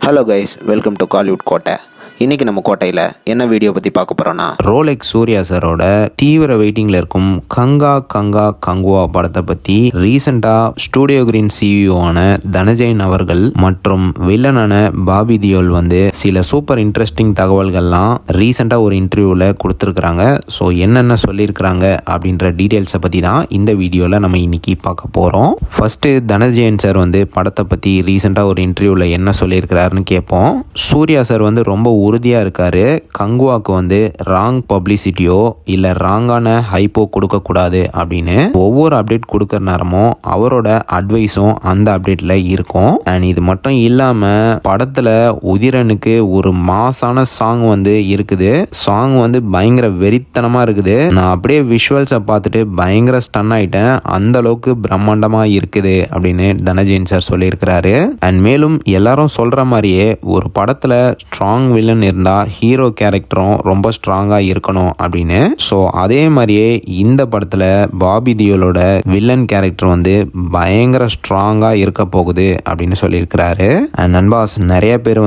Hello guys, welcome to Kollywood கோட்டை. இன்றைக்கி நம்ம கோட்டையில் என்ன வீடியோ பற்றி பார்க்க போகிறோன்னா, ரோலெக்ஸ் சூர்யா சாரோட தீவிர வெயிட்டிங்கில் இருக்கும் கங்கா கங்கா கங்குவா படத்தை பற்றி ரீசெண்டாக ஸ்டூடியோ கிரீன் சிஇஓவான தனஜெயன் அவர்கள் மற்றும் வில்லனான பாபி தியோல் சில சூப்பர் இன்ட்ரெஸ்டிங் தகவல்கள்லாம் ரீசெண்டாக ஒரு இன்டர்வியூவில் கொடுத்துருக்குறாங்க. ஸோ என்னென்ன சொல்லியிருக்கிறாங்க அப்படின்ற டீட்டெயில்ஸை பற்றி தான் இந்த வீடியோவில் நம்ம இன்னைக்கு பார்க்க போகிறோம். ஃபஸ்ட்டு தனஜெயன் சார் படத்தை பற்றி ரீசெண்டாக ஒரு இன்டர்வியூவில் என்ன சொல்லியிருக்கிறாருன்னு கேட்போம். சூர்யா சார் ரொம்ப உறுதியாக இருக்கார், கங்குவாக்கு ராங் பப்ளிசிட்டியோ இல்லை ராங்கான ஹைப்போ கொடுக்கக்கூடாது அப்படின்னு. ஒவ்வொரு அப்டேட் கொடுக்குற நேரமும் அவரோட அட்வைஸும் அந்த அப்டேட்டில் இருக்கும். அண்ட் இது மட்டும் இல்லாமல் படத்தில் உதிரனுக்கு ஒரு மாசான சாங் இருக்குது. சாங் பயங்கர வெறித்தனமாக இருக்குது. நான் அப்படியே விஷுவல்ஸை பார்த்துட்டு பயங்கர ஸ்டன் ஆகிட்டேன். அந்த அளவுக்கு பிரம்மாண்டமாக இருக்குது அப்படின்னு தனஜெயன் சார் சொல்லியிருக்கிறாரு. அண்ட் மேலும் எல்லாரும் சொல்கிற மாதிரியே ஒரு படத்தில் ஸ்ட்ராங் வில்லன் இருந்தால் ஹீரோ கேரக்டரும் ரொம்ப ஸ்ட்ராங்காக இருக்கணும் அப்படின்னு. ஸோ அதே மாதிரியே இந்த படத்தில் பாபி தியோலோட வில்லன் கேரக்டர் பயங்கர ஸ்ட்ராங்காக இருக்க போகுது அப்படின்னு சொல்லியிருக்கிறாரு. அண்ட் நண்பாஸ், நிறைய பேர்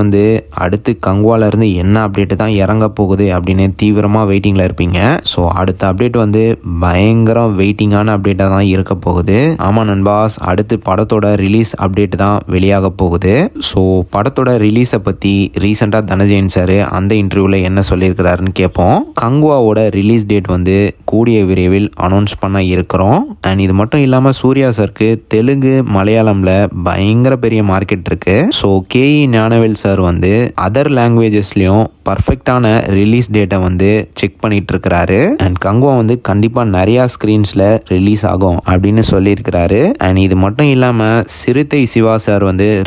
அடுத்து கங்குவால இருந்து என்ன அப்டேட் தான் இறங்க போகுது அப்படின்னு தீவிரமாக வெயிட்டிங்கில் இருப்பீங்க. ஸோ அடுத்த அப்டேட் பயங்கரம் வெயிட்டிங்கான அப்டேட்டாக தான் இருக்க போகுது. ஆமாம் நண்பாஸ், அடுத்து படத்தோட ரிலீஸ் அப்டேட் தான் வெளியாக போகுது. ஸோ படத்தோட ரிலீஸை பற்றி ரீசெண்டாக தனஜெயன் சார் அந்த இன்டர்வியூவில் என்ன சொல்லியிருக்கிறாருன்னு கேட்போம். கங்குவாவோட ரிலீஸ் டேட் கூடிய விரைவில் அனௌன்ஸ் பண்ண இருக்கிறோம். அண்ட் இது மட்டும் இல்லாமல் சூர்யா சாருக்கு தெலுங்கு மலையாளம்ல பயங்கர பெரிய மார்க்கெட் இருக்கு. ஸோ கேஇ ஞானவேல் சார் அதர் லாங்குவேஜஸ்லையும் பர்ஃபெக்டான ரிலீஸ் டேட்டை செக் பண்ணிட்டு இருக்கிறாரு. அண்ட் கங்குவா கண்டிப்பாக நிறையா ஸ்க்ரீன்ஸில் ரிலீஸ் ஆகும் அப்படின்னு சொல்லியிருக்கிறாரு. அண்ட் இது மட்டும் இல்லாமல் சிறுத்தை சிவா சார்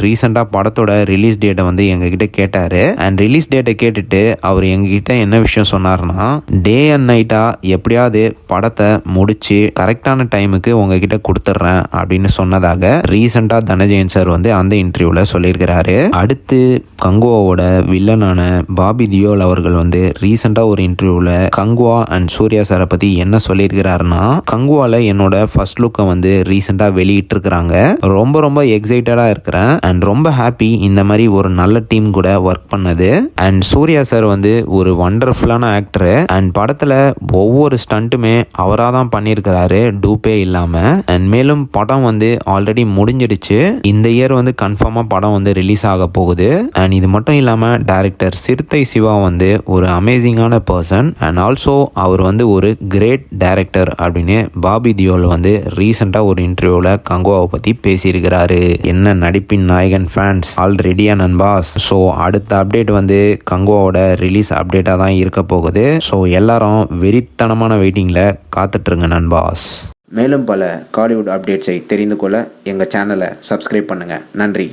ரீசெண்டாக படத்தோட ரிலீஸ் டேட்டை எங்ககிட்ட கேட்டார். அண்ட் ரிலீஸ் டேட்டை கேட்டுட்டு அவர் எங்ககிட்ட என்ன விஷயம் சொன்னார்னா, டே அண்ட் நைட்டாக எப்படியாவது படத்தை முடிச்சு கரெக்டான டைமுக்கு உங்ககிட்ட கொடுத்துட்றேன் அப்படின்னு சொன்னதாக ரீசெண்டாக தனஜெயன் சார் அந்த இன்டர்வியூவில் சொல்லியிருக்கிறாரு. அடுத்து கங்குவாவோட வில்லனான பாபி தியோல் அவர்கள் ரீசெண்டாக ஒரு இன்டர்வியூவில் கங்குவா அண்ட் சூர்யா சாரை பற்றி என்ன சொல்லியிருக்கிறாருன்னா, கங்குவால என்னோட ஃபர்ஸ்ட் லுக்கை ரீசெண்டாக வெளியிட்டு இருக்கிறாங்க. ரொம்ப எக்ஸைட்டடாக இருக்கிறேன் அண்ட் ரொம்ப ஹாப்பி இந்த மாதிரி ஒரு நல்ல டீம் கூட ஒர்க் பண்ணது. அண்ட் சூர்யா சார் ஒரு வண்டர்ஃபுல்லான ஆக்டர். அண்ட் படத்தில் ஒவ்வொரு ஸ்டண்ட்டுமே அவராக தான் பண்ணியிருக்கிறாரு, டூப்பே இல்லாமல். அண்ட் மேலும் படம் ஆல்ரெடி முடிஞ்சிடுச்சு. இந்த இயர் கன்ஃபார்மாக படம் ரிலீஸ் ஆக போகுது. அண்ட் இது மட்டும் இல்லாமல் டைரக்டர் சிறுத்தை சிவா ஒரு அமேசிங்கான பர்சன். அண்ட் ஆல்சோ அவர் ஒரு கிரேட் டைரக்டர் அப்படின்னு பாபி தியோல் ரீசெண்டாக ஒரு இன்டர்வியூவில் கங்குவாவை பற்றி பேசியிருக்கிறாரு. என்ன நடிப்பின் நாயகன் ஃபேன்ஸ் ஆல்ரெடியா நண்பாஸ். ஸோ அடுத்த அப்டேட் கங்குவாவோட ரிலீஸ் அப்டேட்டாக தான் இருக்க போகுது. ஸோ எல்லாரும் வெறித்தனமான வெயிட்டிங்கில் காத்துட்ருங்க நண்பாஸ். மேலும் பல காலிவுட் அப்டேட்ஸை தெரிந்து கொள்ள எங்கள் சேனலை சப்ஸ்கிரைப் பண்ணுங்கள். நன்றி.